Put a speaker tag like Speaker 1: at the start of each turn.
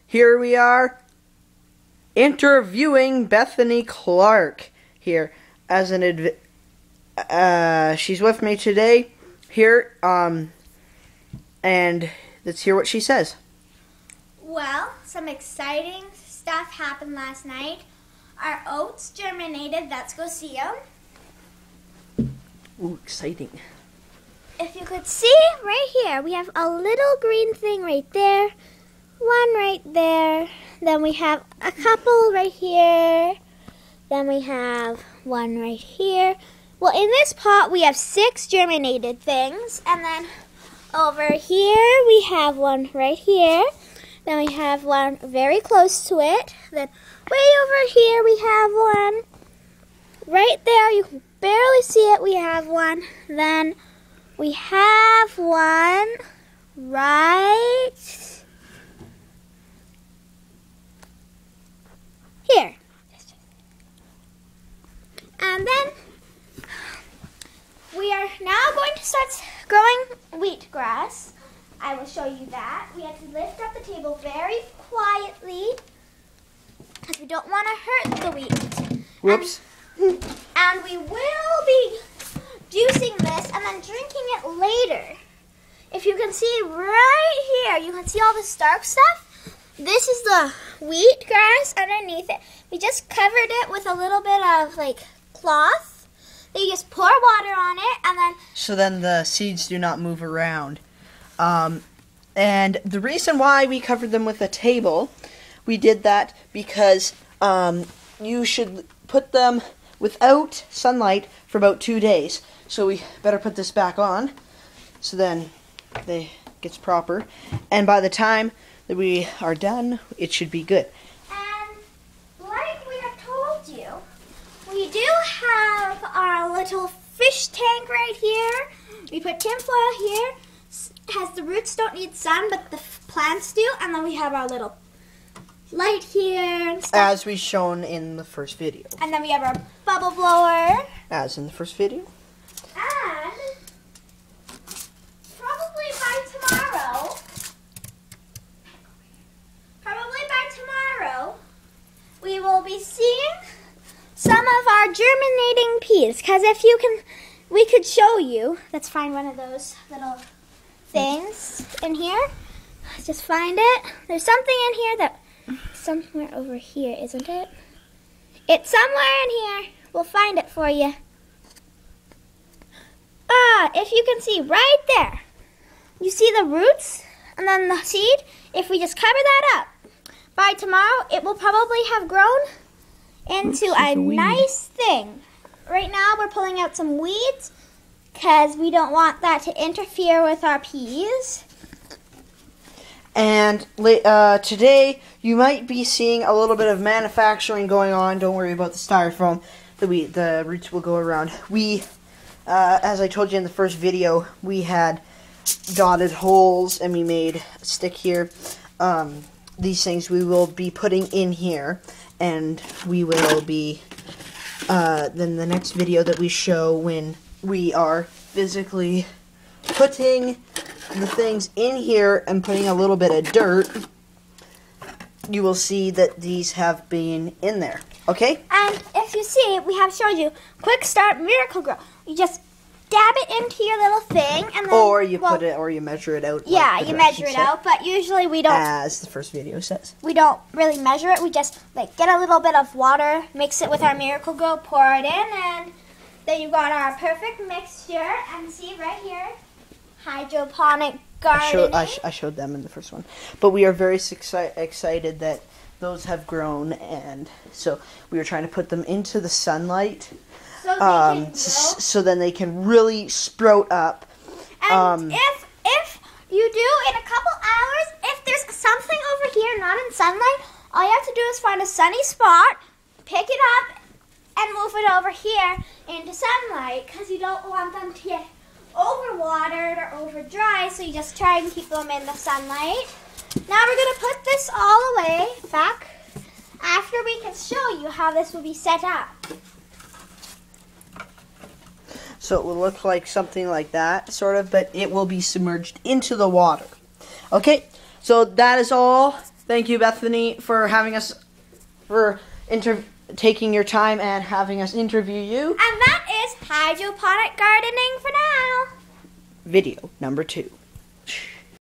Speaker 1: here we are interviewing Bethany Clark here as an she's with me today here, and let's hear what she says.
Speaker 2: Well, some exciting stuff happened last night. Our oats germinated. Let's go see them.
Speaker 1: Ooh, exciting.
Speaker 2: If you could see right here, we have a little green thing right there. One right there. Then we have a couple right here. Then we have one right here. Well, in this pot, we have 6 germinated things. And then over here, we have one right here. Then we have one very close to it. Then way over here, we have one. Right there, you can barely see it. We have one. Then we have one right here. And then we are now going to start growing wheatgrass. I will show you that. We have to lift up the table very quietly because we don't want to hurt the wheat.
Speaker 1: Whoops.
Speaker 2: And we will be juicing this and then drinking it later. If you can see right here, you can see all this dark stuff. This is the wheatgrass underneath it. We just covered it with a little bit of like cloth. Then you just pour water on it and then...
Speaker 1: So then the seeds do not move around. And the reason why we covered them with a table, we did that because you should put them without sunlight for about 2 days. So we better put this back on so then it gets proper. And by the time that we are done, it should be good.
Speaker 2: And like we have told you, we do have our little fish tank right here. We put tinfoil here. Has the roots don't need sun, but the plants do. And then we have our little light here and stuff.
Speaker 1: As we shown in the first video.
Speaker 2: And then we have our bubble blower.
Speaker 1: As in the first video.
Speaker 2: And probably by tomorrow, we will be seeing some of our germinating peas. Because if you can, we could show you. Let's find one of those little things in here. Let's just find it. There's something in here that, somewhere over here, isn't it? It's somewhere in here. We'll find it for you. If you can see right there, you see the roots and then the seed. If we just cover that up, by tomorrow it will probably have grown into a nice thing. Right now we're pulling out some weeds because we don't want that to interfere with our peas.
Speaker 1: And today you might be seeing a little bit of manufacturing going on. Don't worry about the styrofoam. The roots will go around. As I told you in the first video, we had dotted holes and we made a stick here. These things we will be putting in here, and we will be then the next video that we show when we are physically putting the things in here and putting a little bit of dirt, you will see that these have been in there. Okay?
Speaker 2: And if you see, we have showed you Quick Start Miracle Grow. You just dab it into your little thing, and then
Speaker 1: or you put it, or you measure it out.
Speaker 2: Yeah, you measure it out, but usually we don't.
Speaker 1: As the first video says,
Speaker 2: we don't really measure it. We just like get a little bit of water, mix it with our Miracle Grow, pour it in, and then you got our perfect mixture. And see right here, hydroponic gardening.
Speaker 1: I showed them in the first one, but we are very excited that those have grown, and so we are trying to put them into the sunlight. So then they can really sprout up.
Speaker 2: And if you do in a couple hours, if there's something over here not in sunlight, all you have to do is find a sunny spot, pick it up, and move it over here into sunlight, because you don't want them to get overwatered or over dry, so you just try and keep them in the sunlight. Now we're going to put this all away back after we can show you how this will be set up.
Speaker 1: So it will look like something like that, sort of, but it will be submerged into the water. Okay, so that is all Thank you, Bethany, for having us, taking your time and having us interview you.
Speaker 2: And that is hydroponic gardening for now.
Speaker 1: Video number 2.